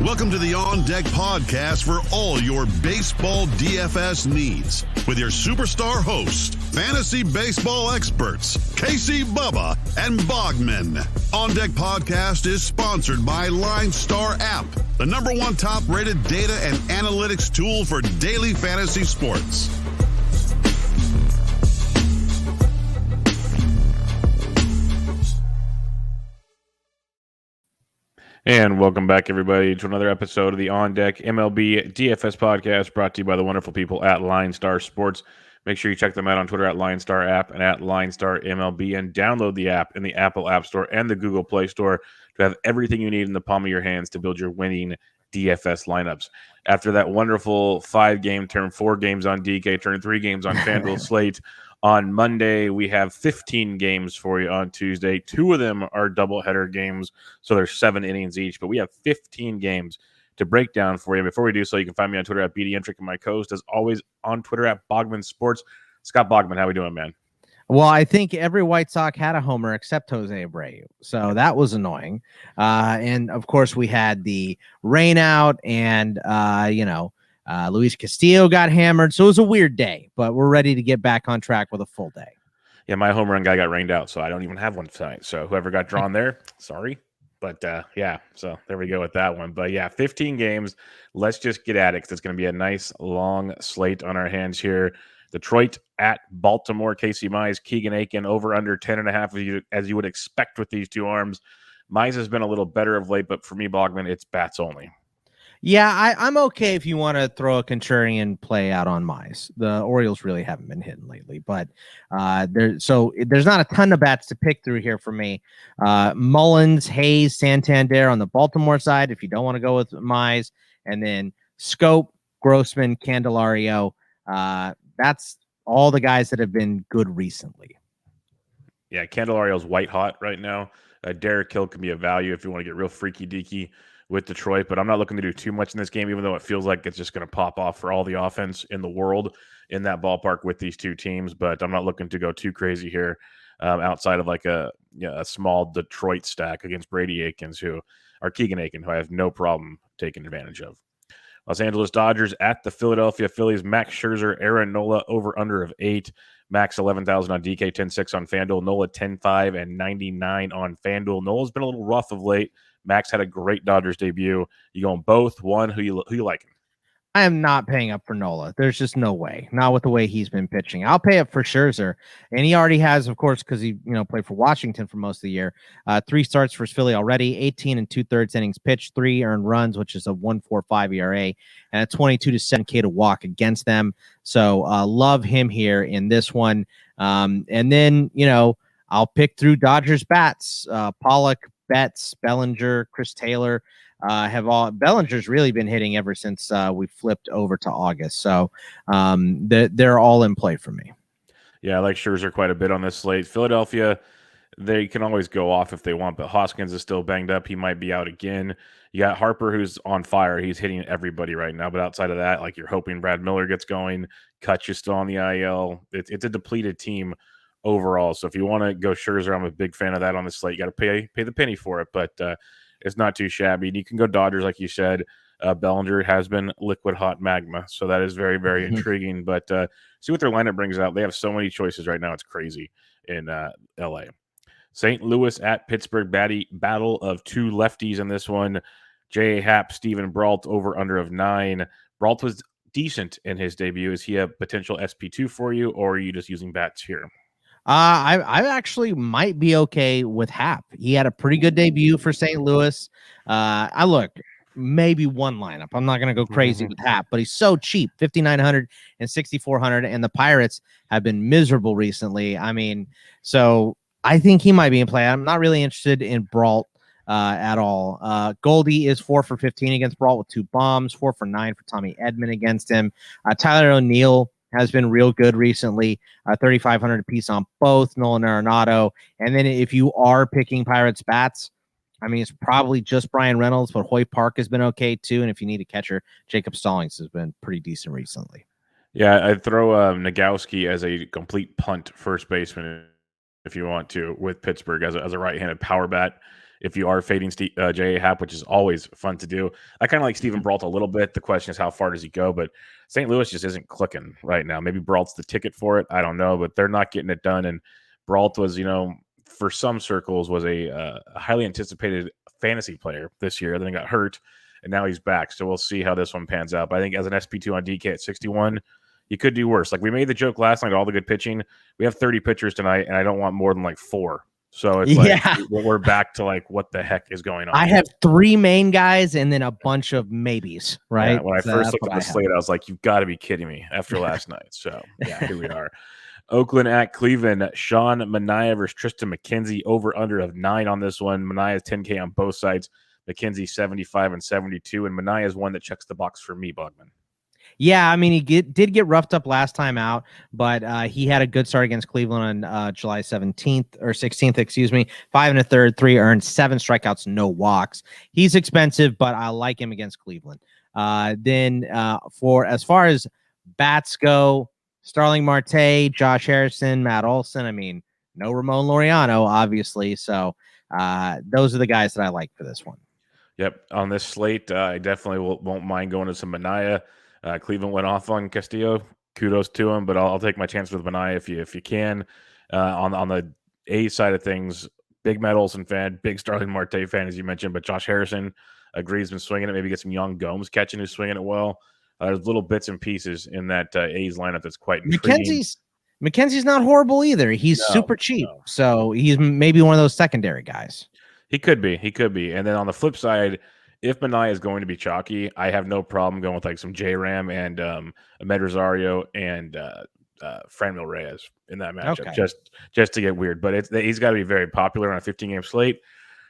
Welcome to the On Deck podcast for all your baseball DFS needs with your superstar hosts, fantasy baseball experts, Casey, Bubba, and Bogman. On Deck podcast is sponsored by LineStar app, the #1 top-rated data and analytics tool for daily fantasy sports. And welcome back, everybody, to another episode of the On Deck MLB DFS podcast brought to you by the wonderful people at LineStar Sports. Make sure you check them out on Twitter at LineStar app and at LineStar MLB, and download the app in the Apple App Store and the Google Play Store to have everything you need in the palm of your hands to build your winning DFS lineups. After that wonderful 5-game turn, 4 games on DK turn, 3 games on FanDuel slate, on Monday, we have 15 games for you on Tuesday. 2 of them are doubleheader games, so there's 7 innings each. But we have 15 games to break down for you. Before we do so, you can find me on Twitter at BDentric and my co-host, as always, on Twitter at Bogman Sports. Scott Bogman, how we doing, man? Well, I think every White Sox had a homer except Jose Abreu, so that was annoying. And, of course, we had the rain out and, Luis Castillo got hammered, so it was a weird day, but we're ready to get back on track with a full day. Yeah, my home run guy got rained out, so I don't even have one tonight. So whoever got drawn there, sorry. But, so there we go with that one. But, 15 games. Let's just get at it because it's going to be a nice, long slate on our hands here. Detroit at Baltimore. Casey Mize, Keegan Aiken, over under 10.5, as you would expect with these two arms. Mize has been a little better of late, but for me, Bogman, it's bats only. Yeah, I'm okay if you want to throw a contrarian play out on Mize. The Orioles really haven't been hitting lately, but there's not a ton of bats to pick through here for me. Mullins, Hayes, Santander on the Baltimore side, if you don't want to go with Mize, and then Scope, Grossman, Candelario. That's all the guys that have been good recently. Yeah, Candelario's white hot right now. Derek Hill can be a value if you want to get real freaky deaky with Detroit, but I'm not looking to do too much in this game, even though it feels like it's just going to pop off for all the offense in the world in that ballpark with these two teams. But I'm not looking to go too crazy here outside of like a small Detroit stack against Brady Aikens, Keegan Aiken, who I have no problem taking advantage of. Los Angeles Dodgers at the Philadelphia Phillies. Max Scherzer, Aaron Nola, over under of 8. Max 11,000 on DK, 10.6 on FanDuel. Nola 10.5 and 99 on FanDuel. Nola's been a little rough of late. Max had a great Dodgers debut. You going both? One, who you liking? I am not paying up for Nola. There's just no way. Not with the way he's been pitching. I'll pay up for Scherzer, and he already has, of course, because he played for Washington for most of the year. 3 starts for Philly already. 18 and 2/3 innings pitched, 3 earned runs, which is a 1.45 ERA, and a 22 to 7K to walk against them. So love him here in this one. And then I'll pick through Dodgers bats. Pollock, Betts, Bellinger, Chris Taylor. Bellinger's really been hitting ever since we flipped over to August. So they're all in play for me. Yeah, I like Scherzer quite a bit on this slate. Philadelphia, they can always go off if they want, but Hoskins is still banged up. He might be out again. You got Harper, who's on fire. He's hitting everybody right now. But outside of that, like, you're hoping Brad Miller gets going. Kutch is still on the IL. It's a depleted team overall. So if you want to go Scherzer, I'm a big fan of that on the slate. You got to pay the penny for it, but it's not too shabby. And you can go Dodgers, like you said. Bellinger has been liquid hot magma, so that is very, very intriguing. But see what their lineup brings out. They have so many choices right now. It's crazy in LA. St. Louis at Pittsburgh, battle of 2 lefties in this one. J.A. Happ, Steven Brault, over under of 9. Brault was decent in his debut. Is he a potential SP2 for you, or are you just using bats here? I actually might be okay with Happ. He had a pretty good debut for St. Louis. I look, maybe one lineup. I'm not going to go crazy with Happ, but he's so cheap, 5,900 and 6,400, and the Pirates have been miserable recently. I mean, so I think he might be in play. I'm not really interested in Brault at all. Goldie is 4 for 15 against Brault with 2 bombs, 4 for 9 for Tommy Edman against him. Tyler O'Neill has been real good recently, 3,500 apiece on both. Nolan Arenado. And then if you are picking Pirates bats, I mean, it's probably just Brian Reynolds, but Hoy Park has been okay too. And if you need a catcher, Jacob Stallings has been pretty decent recently. Yeah, I'd throw Nagowski as a complete punt first baseman if you want to with Pittsburgh as a right-handed power bat. if you are fading J.A. Happ, which is always fun to do. I kind of like Steven Brault a little bit. The question is, how far does he go? But St. Louis just isn't clicking right now. Maybe Brault's the ticket for it. I don't know, but they're not getting it done. And Brault was, for some circles, was a highly anticipated fantasy player this year. Then he got hurt, and now he's back. So we'll see how this one pans out. But I think as an SP2 on DK at 61, you could do worse. Like we made the joke last night, all the good pitching. We have 30 pitchers tonight, and I don't want more than like 4. So it's like we're back to like what the heck is going on. I have 3 main guys and then a bunch of maybes, right? Yeah, when I first looked at the slate, I was like, you've got to be kidding me after last night. So yeah, here we are. Oakland at Cleveland. Sean Manaea versus Tristan McKenzie. Over under of 9 on this one. Manaea's 10K on both sides. McKenzie 75 and 72. And Manaea is one that checks the box for me, Bogman. Yeah, I mean, he did get roughed up last time out, but he had a good start against Cleveland on July 17th or 16th, excuse me. 5 1/3, 3 earned, 7 strikeouts, no walks. He's expensive, but I like him against Cleveland. Then for as far as bats go, Starling Marte, Josh Harrison, Matt Olson. I mean, no Ramon Laureano, obviously. So those are the guys that I like for this one. Yep, on this slate, I definitely won't mind going to some Manaea. Cleveland went off on Castillo. Kudos to him, but I'll take my chance with Manaea if you can. On the A side of things, big Matt Olson fan, big Starling Marte fan, as you mentioned, but Josh Harrison agrees, been swinging it. Maybe get some young Gomes catching who's swinging it well. There's little bits and pieces in that A's lineup that's quite intriguing. McKenzie's not horrible either. He's super cheap, so he's maybe one of those secondary guys. He could be. And then on the flip side, if Manaea is going to be chalky, I have no problem going with like some J-Ram and Ahmed Rosario and Franmil Reyes in that matchup, just to get weird. But he's got to be very popular on a 15-game slate.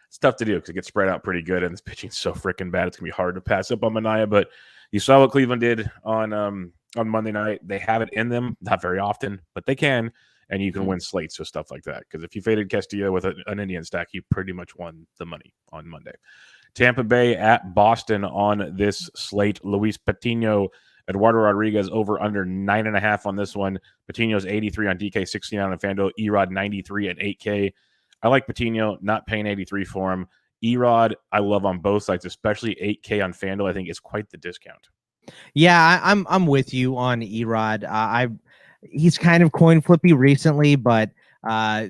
It's tough to do because it gets spread out pretty good, and this pitching's so freaking bad. It's going to be hard to pass up on Manaea. But you saw what Cleveland did on Monday night. They have it in them, not very often, but they can, and you can win slates with stuff like that. Because if you faded Castillo with an Indian stack, you pretty much won the money on Monday. Tampa Bay at Boston on this slate. Luis Patino, Eduardo Rodriguez over under 9.5 on this one. Patino's 83 on DK, 69 on FanDuel. Erod 93 at 8K. I like Patino, not paying 83 for him. Erod, I love on both sides, especially 8K on FanDuel. I think is quite the discount. Yeah, I'm with you on Erod. He's kind of coin flippy recently, but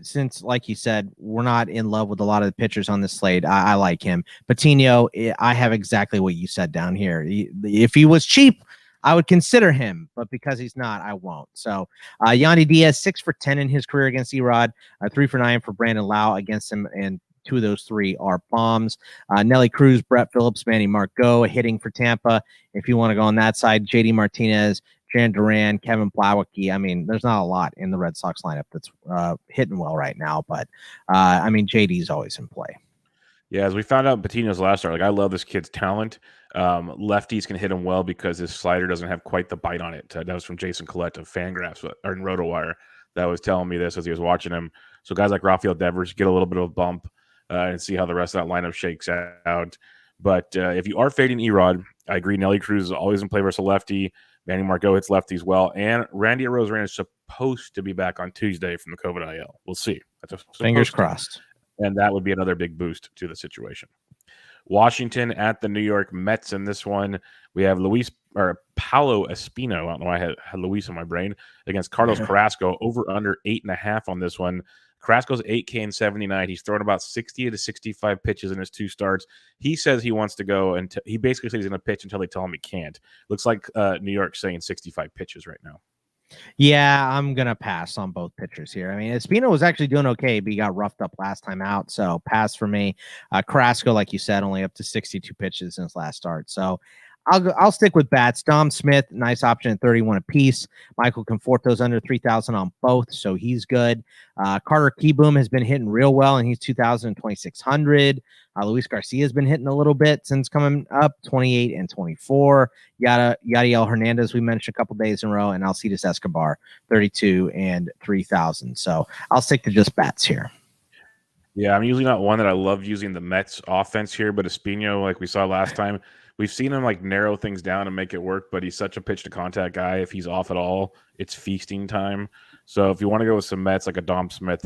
since, like you said, we're not in love with a lot of the pitchers on this slate, I like him. Patino, I have exactly what you said down here. If he was cheap, I would consider him, but because he's not, I won't. So Yandy Diaz, 6 for 10 in his career against Erod, 3 for 9 for Brandon Lau against him, and 2 of those 3 are bombs. Nelly Cruz, Brett Phillips, Manny Margot hitting for Tampa. If you want to go on that side, JD Martinez, Jan Duran, Kevin Plawecki. I mean, there's not a lot in the Red Sox lineup that's hitting well right now, but I mean, JD's always in play. Yeah, as we found out in Patino's last start, like I love this kid's talent. Lefties can hit him well because his slider doesn't have quite the bite on it. That was from Jason Collette of Fangraphs or in RotoWire that was telling me this as he was watching him. So guys like Rafael Devers get a little bit of a bump and see how the rest of that lineup shakes out. But if you are fading Erod, I agree. Nelly Cruz is always in play versus a lefty. Manny Margot hits lefties well. And Randy Arozarena is supposed to be back on Tuesday from the COVID IL. We'll see. Fingers crossed. And that would be another big boost to the situation. Washington at the New York Mets in this one. We have Paolo Espino. I don't know why I had Luis in my brain. Against Carlos Carrasco. Over under 8.5 on this one. Carrasco's 8K and 79. He's thrown about 60 to 65 pitches in his 2 starts. He says he wants to go, and he basically says he's going to pitch until they tell him he can't. Looks like New York's saying 65 pitches right now. Yeah, I'm going to pass on both pitchers here. I mean, Espino was actually doing okay, but he got roughed up last time out, so pass for me. Carrasco, like you said, only up to 62 pitches in his last start. So I'll stick with bats. Dom Smith, nice option at 31 apiece. Michael Conforto's under 3,000 on both, so he's good. Carter Kieboom has been hitting real well, and he's 2,000 and 2,600. Luis Garcia has been hitting a little bit since coming up, 28 and 24. Yadiel Hernandez, we mentioned a couple days in a row, and Alcides Escobar, 32 and 3,000. So I'll stick to just bats here. Yeah, I'm usually not one that I love using the Mets offense here, but Espino, like we saw last time, we've seen him like narrow things down and make it work, but he's such a pitch to contact guy. If he's off at all, it's feasting time. So if you want to go with some Mets like a Dom Smith,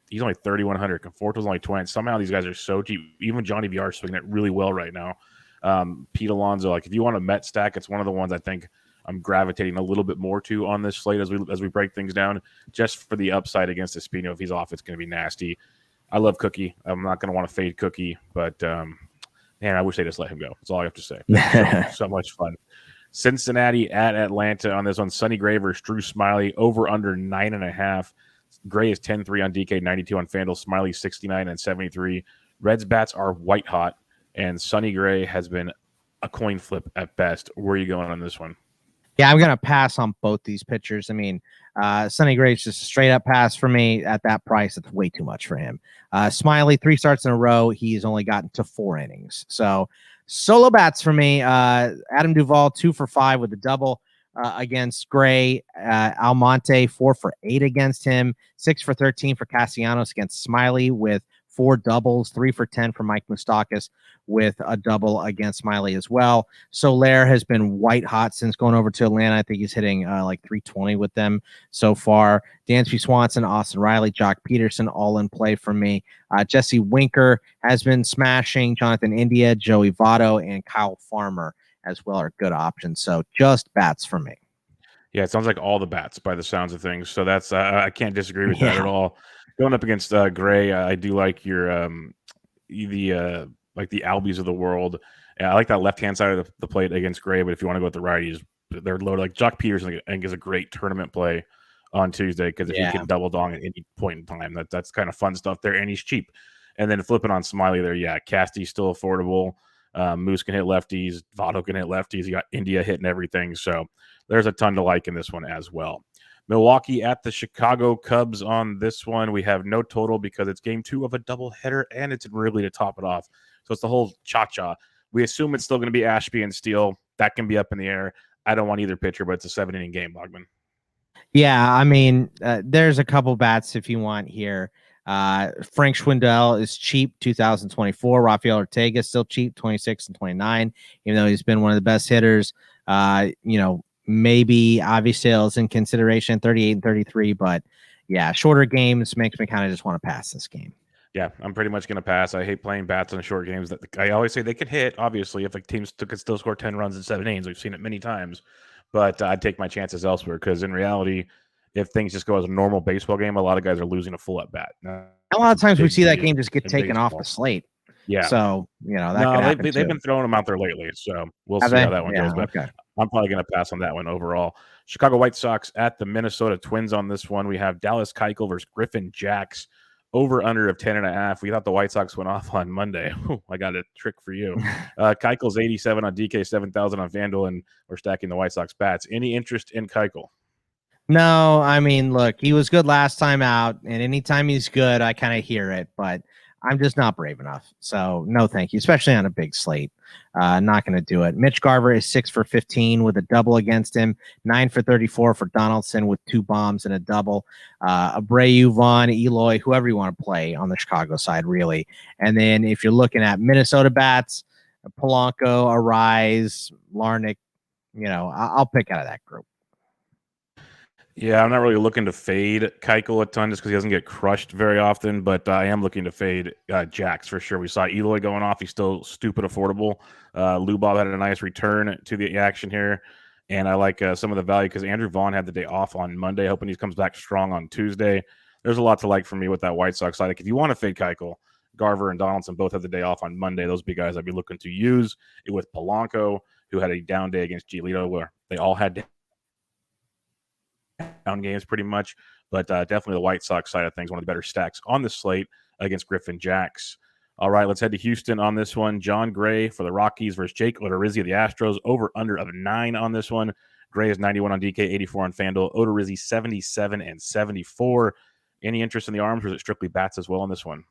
he's only 3,100. Conforto's only 20. Somehow these guys are so cheap. Even Johnny VR is swinging it really well right now. Pete Alonso, like if you want a Met stack, it's one of the ones I think I'm gravitating a little bit more to on this slate as we break things down, just for the upside against Espino. If he's off, it's going to be nasty. I love Cookie. I'm not going to want to fade Cookie, but man, I wish they just let him go. That's all I have to say. So much fun. Cincinnati at Atlanta on this one. Sonny Gray versus Drew Smiley, over under 9.5. Gray is 10-3 on DK, 92 on FanDuel. Smiley 69 and 73. Reds bats are white hot, and Sonny Gray has been a coin flip at best. Where are you going on this one? Yeah, I'm going to pass on both these pitchers. I mean, Sonny Gray's just a straight up pass for me at that price. It's way too much for him. Smiley, 3 starts in a row. He's only gotten to 4 innings. So solo bats for me. Adam Duvall, 2 for 5 with a double against Gray. Almonte, 4 for 8 against him. 6 for 13 for Castellanos against Smiley with 4 doubles. 3 for 10 for Mike Moustakas with a double against Smiley as well. Soler has been white hot since going over to Atlanta. I think he's hitting like 320 with them so far. Dansby Swanson, Austin Riley, Jock Peterson, all in play for me. Jesse Winker has been smashing. Jonathan India, Joey Votto, and Kyle Farmer as well are good options. So just bats for me. Yeah, it sounds like all the bats by the sounds of things. So that's I can't disagree with that at all. Going up against Gray, I do like your like the Albies of the world. I like that left-hand side of the plate against Gray, but if you want to go with the righties, they're loaded. Like Jock Peterson, I think, is a great tournament play on Tuesday because if he can double dong at any point in time, that's kind of fun stuff there, and he's cheap. And then flipping on Smiley there, yeah, Casty's still affordable. Moose can hit lefties. Votto can hit lefties. You got India hitting everything. So there's a ton to like in this one as well. Milwaukee at the Chicago Cubs on this one. We have no total because it's game 2 of a doubleheader, and it's in Wrigley to top it off. So it's the whole cha-cha. We assume it's still going to be Ashby and Steele. That can be up in the air. I don't want either pitcher, but it's a 7-inning game, Bogman. Yeah, I mean, there's a couple bats if you want here. Frank Schwindel is cheap, 2024. Rafael Ortega is still cheap, 26 and 29, even though he's been one of the best hitters. Maybe Avisail's in consideration, 38 and 33, but yeah, shorter games makes me kind of just want to pass this game. Yeah, I'm pretty much going to pass. I hate playing bats on short games. That I always say they could hit, obviously, if a team could still score 10 runs in 7 innings. We've seen it many times, but I'd take my chances elsewhere because in reality, if things just go as a normal baseball game, a lot of guys are losing a full at bat. A lot of times we see that game just get taken off the slate. Yeah. So, they've been throwing them out there lately. So we'll see how that one goes. But I'm probably going to pass on that one overall. Chicago White Sox at the Minnesota Twins on this one. We have Dallas Keuchel versus Griffin Jax. Over under of 10.5. We thought the White Sox went off on Monday. I got a trick for you. Keuchel's 87 on DK, 7,000 on FanDuel, and we're stacking the White Sox bats. Any interest in Keuchel? No, I mean, look, he was good last time out, and anytime he's good, I kind of hear it, but I'm just not brave enough. So no, thank you, especially on a big slate. Not going to do it. Mitch Garver is 6 for 15 with a double against him, 9 for 34 for Donaldson with 2 bombs and a double. Abreu, Vaughn, Eloy, whoever you want to play on the Chicago side, really. And then if you're looking at Minnesota bats, Polanco, Arise, Larnick, I'll pick out of that group. Yeah, I'm not really looking to fade Keuchel a ton just because he doesn't get crushed very often, but I am looking to fade Jax for sure. We saw Eloy going off. He's still stupid affordable. Lubov had a nice return to the action here, and I like some of the value because Andrew Vaughn had the day off on Monday, hoping he comes back strong on Tuesday. There's a lot to like for me with that White Sox side. Like if you want to fade Keuchel, Garver and Donaldson both have the day off on Monday. Those would be guys I'd be looking to use. It with Polanco, who had a down day against Giolito, where they all had down games pretty much, but definitely the White Sox side of things, one of the better stacks on the slate against Griffin Jax. All right, let's head to Houston on this one. John Gray for the Rockies versus Jake Odorizzi of the Astros. Over under of 9 on this one. Gray is 91 on DK, 84 on FanDuel. Odorizzi 77 and 74. Any interest in the arms, or is it strictly bats as well on this one?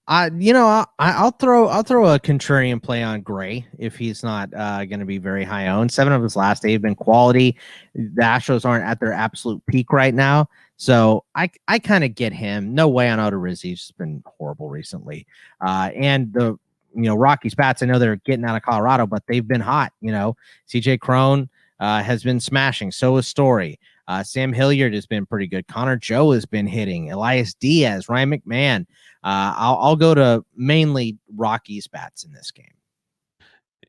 I'll throw a contrarian play on Gray if he's not going to be very high owned. 7 of his last 8 have been quality. The Astros aren't at their absolute peak right now, so I kind of get him. No way on Odorizzi. He's been horrible recently. And the Rockies bats, I know they're getting out of Colorado, but they've been hot. CJ Cron has been smashing. So is Story. Sam Hilliard has been pretty good. Connor Joe has been hitting. Elias Diaz, Ryan McMahon. I'll go to mainly Rockies bats in this game.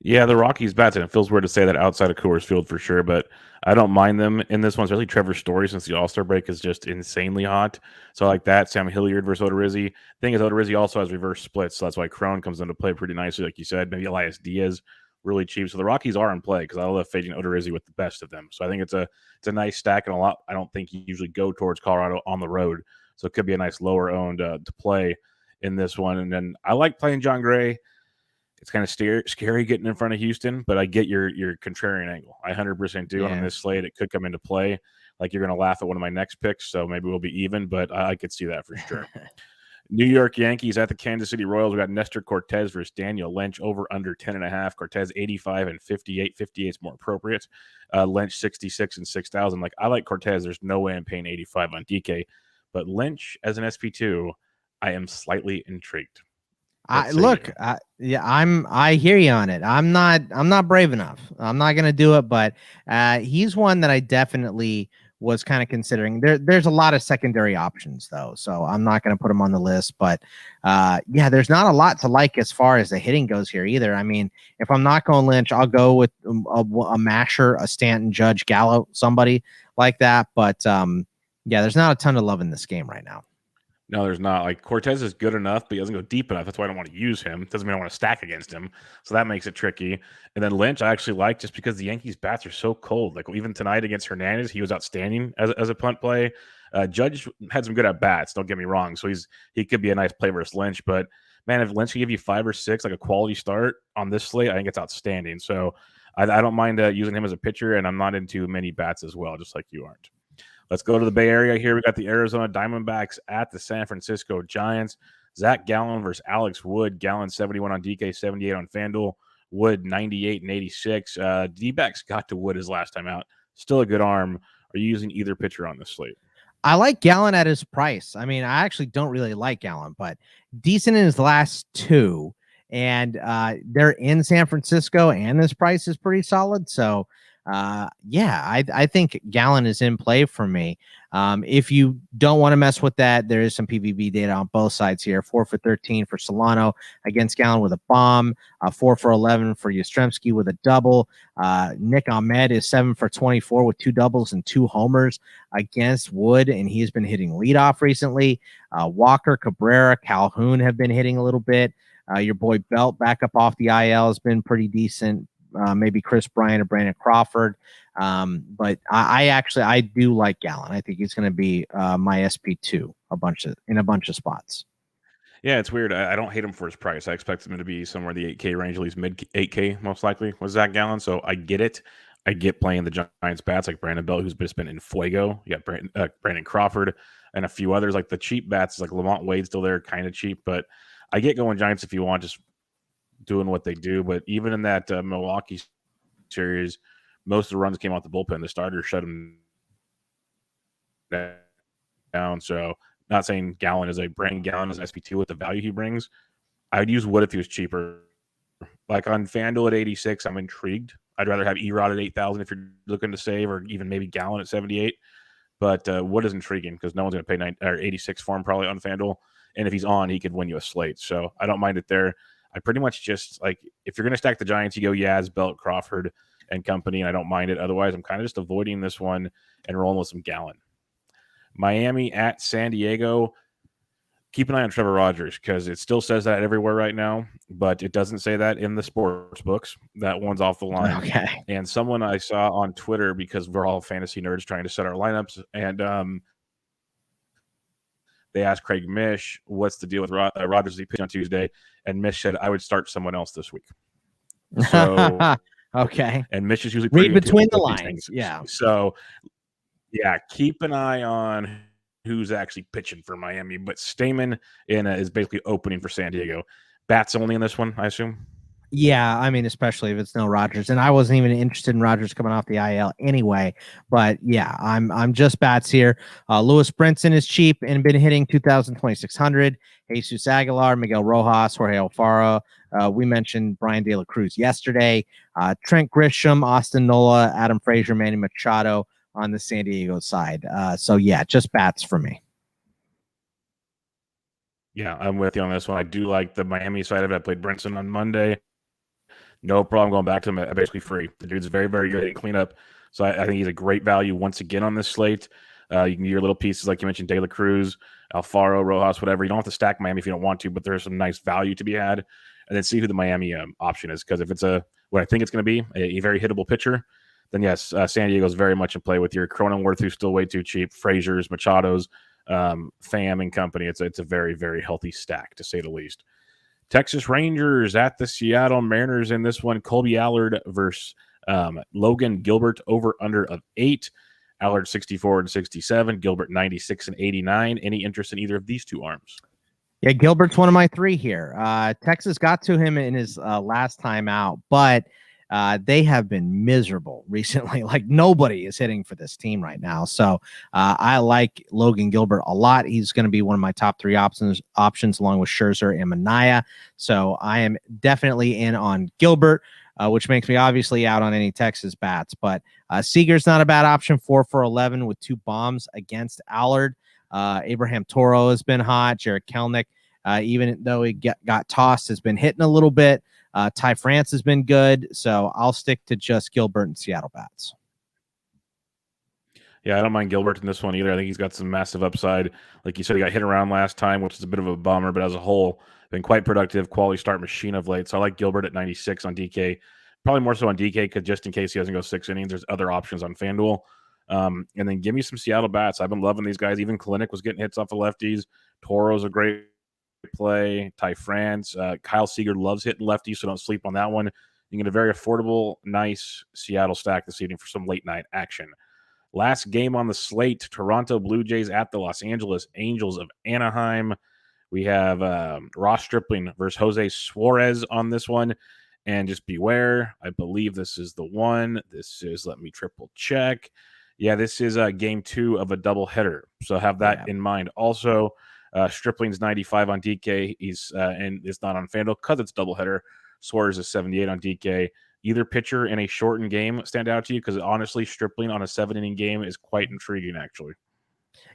Yeah, the Rockies bats, and it feels weird to say that outside of Coors Field for sure, but I don't mind them in this one, especially Trevor Story, since the All-Star break is just insanely hot. So I like that. Sam Hilliard versus Odorizzi. Thing is, Odorizzi also has reverse splits, so that's why Crone comes into play pretty nicely, like you said. Maybe Elias Diaz, really cheap. So the Rockies are in play because I love fading Odorizzi with the best of them. So I think it's a nice stack and a lot. I don't think you usually go towards Colorado on the road, so it could be a nice lower owned to play in this one. And then I like playing John Gray. It's kind of scary getting in front of Houston, but I get your contrarian angle. I 100% do. And on this slate, it could come into play. Like you're going to laugh at one of my next picks, so maybe we'll be even, but I could see that for sure. New York Yankees at the Kansas City Royals. We got Nestor Cortez versus Daniel Lynch, over under 10.5. Cortez 85 and 58. 58 is more appropriate. Lynch 66 and 6,000. Like I like Cortez. There's no way I'm paying 85 on DK, but Lynch as an SP2, I am slightly intrigued. I hear you on it. I'm not brave enough. I'm not going to do it, but he's one that I definitely was kind of considering. There's a lot of secondary options though, so I'm not going to put him on the list, but there's not a lot to like as far as the hitting goes here either. I mean, if I'm not going Lynch, I'll go with a Masher, a Stanton, Judge, Gallo, somebody like that, but there's not a ton of love in this game right now. No, there's not. Like Cortez is good enough, but he doesn't go deep enough. That's why I don't want to use him. Doesn't mean I want to stack against him. So that makes it tricky. And then Lynch, I actually like just because the Yankees bats are so cold. Like even tonight against Hernandez, he was outstanding as a punt play. Judge had some good at bats. Don't get me wrong. So he could be a nice play versus Lynch. But man, if Lynch can give you 5 or 6, like a quality start on this slate, I think it's outstanding. So I don't mind using him as a pitcher, and I'm not into many bats as well, just like you aren't. Let's go to the Bay Area here. We got the Arizona Diamondbacks at the San Francisco Giants. Zach Gallen versus Alex Wood. Gallen 71 on DK, 78 on FanDuel. Wood 98 and 86. D-backs got to Wood his last time out. Still a good arm. Are you using either pitcher on this slate? I like Gallen at his price. I mean, I actually don't really like Gallen, but decent in his last 2. And they're in San Francisco, and this price is pretty solid. So, I think Gallen is in play for me. If you don't want to mess with that, there is some PVB data on both sides here. 4 for 13 for Solano against Gallen with a bomb. 4 for 11 for Yastrzemski with a double. Nick Ahmed is 7 for 24 with 2 doubles and 2 homers against Wood, and he's been hitting leadoff recently. Walker, Cabrera, Calhoun have been hitting a little bit. Your boy Belt back up off the IL has been pretty decent. Maybe Chris Bryant or Brandon Crawford. But I do like Gallen. I think he's going to be my SP2 in a bunch of spots. Yeah, it's weird. I don't hate him for his price. I expect him to be somewhere in the 8K range, at least mid 8K most likely with Zach Gallen. So I get it. I get playing the Giants bats like Brandon Belt, who's just been in fuego. You got Brandon Crawford and a few others. Like the cheap bats, like Lamont Wade's still there, kind of cheap. But I get going Giants if you want, just doing what they do. But even in that Milwaukee series, most of the runs came off the bullpen. The starters shut them down. So not saying Gallen is Brandon Gallen is SP2 with the value he brings. I would use Wood if he was cheaper. Like on FanDuel at 86, I'm intrigued. I'd rather have Erod at 8,000 if you're looking to save, or even maybe Gallen at 78. But Wood is intriguing because no one's going to pay 86 for him probably on FanDuel. And if he's on, he could win you a slate. So I don't mind it there. I pretty much just like, if you're going to stack the Giants, you go Yaz, Belt, Crawford, and company, and I don't mind it. Otherwise, I'm kind of just avoiding this one and rolling with some Gallen. Miami at San Diego. Keep an eye on Trevor Rogers because it still says that everywhere right now, but it doesn't say that in the sports books. That one's off the line. Okay. And someone I saw on Twitter, because we're all fantasy nerds trying to set our lineups, and they asked Craig Mish, what's the deal with Rogers? He pitched on Tuesday, and Mish said, I would start someone else this week. So, okay. And Mish is usually read between the lines. Yeah. So, yeah, keep an eye on who's actually pitching for Miami. But Stamen is basically opening for San Diego. Bats only in this one, I assume? Yeah, I mean, especially if it's no Rogers, and I wasn't even interested in Rogers coming off the IL anyway. But yeah, I'm just bats here. Lewis Brinson is cheap and been hitting 2,000, 2,600. Jesus Aguilar, Miguel Rojas, Jorge Alfaro. We mentioned Brian De La Cruz yesterday. Trent Grisham, Austin Nola, Adam Frazier, Manny Machado, on the San Diego side. So yeah, just bats for me. Yeah, I'm with you on this one. I do like the Miami side of it. I played Brinson on Monday. No problem going back to him at basically free. The dude's very, very good at cleanup. So I think he's a great value once again on this slate. You can get your little pieces like you mentioned, De La Cruz, Alfaro, Rojas, whatever. You don't have to stack Miami if you don't want to, but there's some nice value to be had. And then see who the Miami option is. Because if it's what I think it's going to be, a very hittable pitcher, then yes, San Diego's very much in play with your Cronenworth, who's still way too cheap, Frazier's, Machado's, Pham and company. It's a very, very healthy stack, to say the least. Texas Rangers at the Seattle Mariners in this one. Colby Allard versus Logan Gilbert, over under of 8. Allard 64 and 67, Gilbert 96 and 89. Any interest in either of these two arms? Yeah, Gilbert's one of my 3 here. Texas got to him in his last time out, but they have been miserable recently. Like nobody is hitting for this team right now. So I like Logan Gilbert a lot. He's going to be one of my top 3 options along with Scherzer and Manaea. So I am definitely in on Gilbert, which makes me obviously out on any Texas bats. But Seager's not a bad option, 4 for 11 with 2 bombs against Allard. Abraham Toro has been hot. Jared Kelenic, even though he got tossed, has been hitting a little bit. Ty France has been good, so I'll stick to just Gilbert and Seattle bats. Yeah, I don't mind Gilbert in this one either. I think he's got some massive upside. Like you said, he got hit around last time, which is a bit of a bummer, but as a whole, been quite productive, quality start machine of late. So I like Gilbert at 96 on DK. Probably more so on DK, because just in case he doesn't go 6 innings, there's other options on FanDuel. And then give me some Seattle bats. I've been loving these guys. Even Kelenic was getting hits off the lefties. Toro's a great play. Ty France. Kyle Seager loves hitting lefties, so don't sleep on that one. You get a very affordable, nice Seattle stack this evening for some late night action. Last game on the slate, Toronto Blue Jays at the Los Angeles Angels of Anaheim. We have Ross Stripling versus Jose Suarez on this one. And just beware, I believe this is the one. This is, let me triple check. Yeah, this is game 2 of a doubleheader. So have that in mind. Also, Stripling's 95 on DK. He's and it's not on FanDuel because it's doubleheader. Suarez is 78 on DK. Either pitcher in a shortened game stand out to you? Because honestly, Stripling on a 7-inning game is quite intriguing, actually.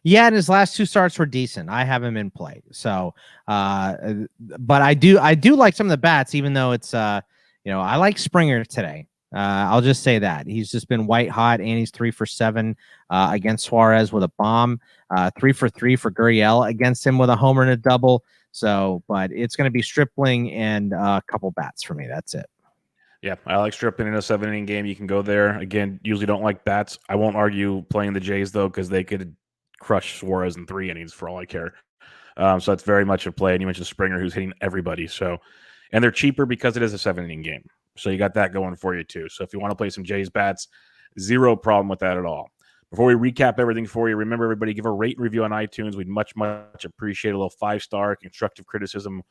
Yeah, and his last 2 starts were decent. I have him in play. So, but I do like some of the bats, even though it's I like Springer today. I'll just say that he's just been white hot, and he's 3 for 7 against Suarez with a bomb, 3 for 3 for Gurriel against him with a homer and a double. So, but it's going to be Stripling and a couple bats for me. That's it. Yeah, I like Stripling in a 7-inning game. You can go there. Again, usually don't like bats. I won't argue playing the Jays, though, because they could crush Suarez in 3 innings for all I care. So that's very much a play. And you mentioned Springer, who's hitting everybody. So, and they're cheaper because it is a 7-inning game. So you got that going for you, too. So if you want to play some Jays bats, zero problem with that at all. Before we recap everything for you, remember, everybody, give a rate and review on iTunes. We'd much, much appreciate a little 5-star constructive criticism.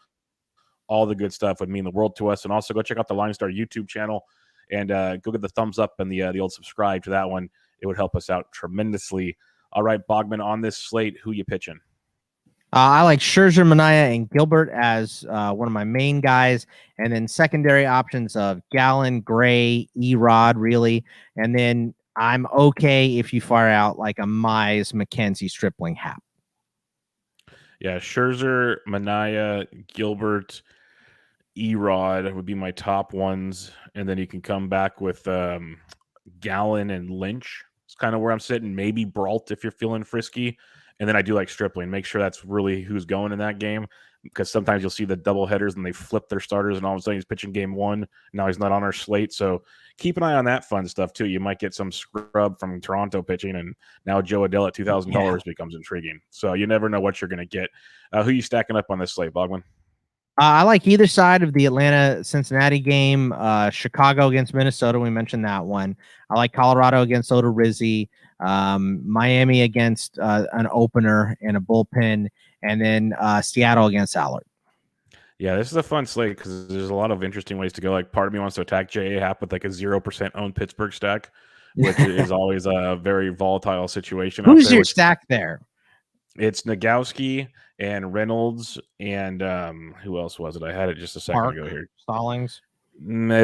All the good stuff would mean the world to us. And also go check out the LineStar YouTube channel and go get the thumbs up and the old subscribe to that one. It would help us out tremendously. All right, Bogman, on this slate, who you pitching? I like Scherzer, Manaea, and Gilbert as one of my main guys, and then secondary options of Gallen, Gray, Erod, really, and then I'm okay if you fire out like a Mize, McKenzie, Stripling, Happ. Yeah, Scherzer, Manaea, Gilbert, Erod would be my top ones, and then you can come back with Gallen and Lynch. It's kind of where I'm sitting. Maybe Brault if you're feeling frisky. And then I do like Stripling. Make sure that's really who's going in that game, because sometimes you'll see the double headers and they flip their starters and all of a sudden he's pitching game 1. Now he's not on our slate. So keep an eye on that fun stuff too. You might get some scrub from Toronto pitching, and now Joe Adele at $2,000 becomes intriguing. So you never know what you're going to get. Who you stacking up on this slate, Bogman? I like either side of the Atlanta-Cincinnati game. Chicago against Minnesota, we mentioned that one. I like Colorado against Odorizzi. Miami against an opener and a bullpen, and then Seattle against Allard. Yeah, this is a fun slate because there's a lot of interesting ways to go. Like, part of me wants to attack J.A. Happ with like a 0% owned Pittsburgh stack, which is always a very volatile situation. Who's your stack there? It's Nagowski and Reynolds and who else was it? I had it just a second ago here. Stallings.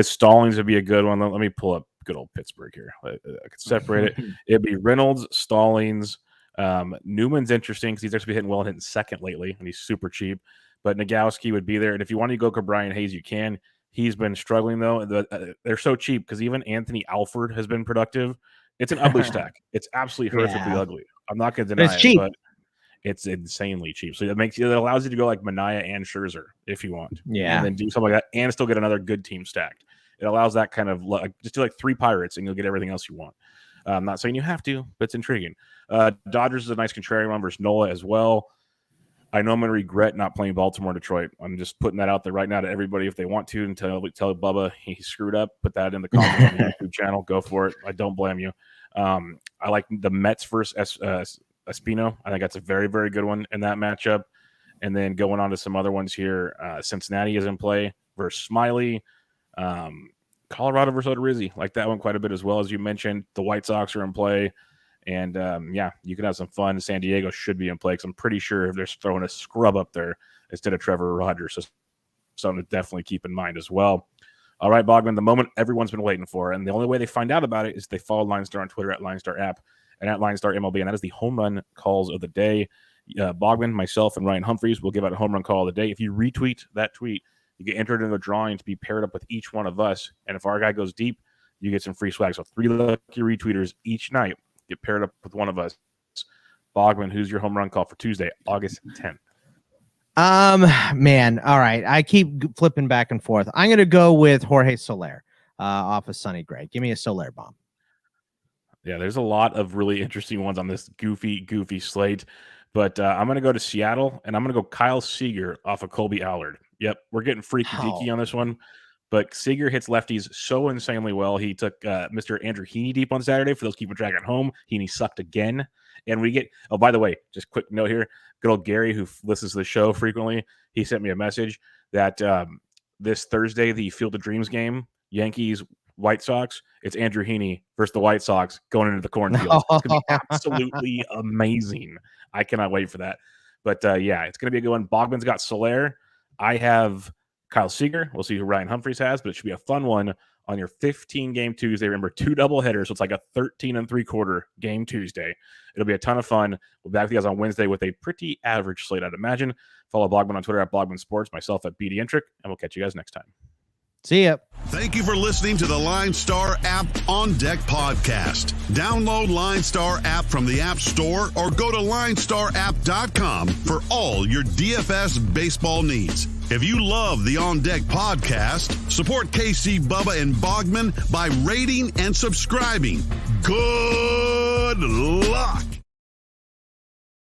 Stallings would be a good one. Let me pull up good old Pittsburgh here. I could separate it. It'd be Reynolds, Stallings. Newman's interesting because he's actually hitting well and hitting second lately, and he's super cheap. But Nogowski would be there. And if you want to go to Brian Hayes, you can. He's been struggling, though. They're so cheap because even Anthony Alford has been productive. It's an ugly stack. It's absolutely horrifically ugly. I'm not going to deny it, but it's insanely cheap. So it allows you to go like Mania and Scherzer if you want. Yeah. And then do something like that and still get another good team stacked. It allows that kind of just do like 3 Pirates and you'll get everything else you want. I'm not saying you have to, but it's intriguing. Dodgers is a nice contrarian one versus Nola as well. I know I'm going to regret not playing Baltimore and Detroit. I'm just putting that out there right now to everybody if they want to and tell Bubba he screwed up. Put that in the comments on the YouTube channel. Go for it. I don't blame you. I like the Mets versus Espino. I think that's a very, very good one in that matchup. And then going on to some other ones here, Cincinnati is in play versus Smiley. Colorado versus Odorizzi. Like that one quite a bit as well. As you mentioned, the White Sox are in play. And, you can have some fun. San Diego should be in play because I'm pretty sure if they're throwing a scrub up there instead of Trevor Rogers. So something to definitely keep in mind as well. All right, Bogman, the moment everyone's been waiting for. And the only way they find out about it is they follow LineStar on Twitter at LineStar app and at LineStar MLB. And that is the home run calls of the day. Bogman, myself, and Ryan Humphreys will give out a home run call of the day. If you retweet that tweet, you get entered into a drawing to be paired up with each one of us. And if our guy goes deep, you get some free swag. So 3 lucky retweeters each night get paired up with one of us. Bogman, who's your home run call for Tuesday, August 10th? Man, all right. I keep flipping back and forth. I'm going to go with Jorge Soler off of Sonny Gray. Give me a Soler bomb. Yeah, there's a lot of really interesting ones on this goofy slate. But I'm going to go to Seattle, and I'm going to go Kyle Seager off of Colby Allard. Yep, we're getting freaky deaky on this one. But Seager hits lefties so insanely well. He took Mr. Andrew Heaney deep on Saturday. For those keeping track at home, Heaney sucked again. And we get, oh, by the way, just quick note here. Good old Gary, who listens to the show frequently, he sent me a message that this Thursday, the Field of Dreams game, Yankees, White Sox, it's Andrew Heaney versus the White Sox going into the cornfield. It's going to be absolutely amazing. I cannot wait for that. But, it's going to be a good one. Bogman's got Soler. I have Kyle Seager. We'll see who Ryan Humphreys has, but it should be a fun one on your 15-game Tuesday. Remember, 2 doubleheaders, so it's like a 13 3/4 game Tuesday. It'll be a ton of fun. We'll be back with you guys on Wednesday with a pretty average slate, I'd imagine. Follow Bogman on Twitter at Bogman Sports, myself at BD Entrick, and we'll catch you guys next time. See ya. Thank you for listening to the LineStar app On Deck podcast. Download LineStar app from the App Store or go to LineStarApp.com for all your DFS baseball needs. If you love the On Deck podcast, support KC, Bubba, and Bogman by rating and subscribing. Good luck.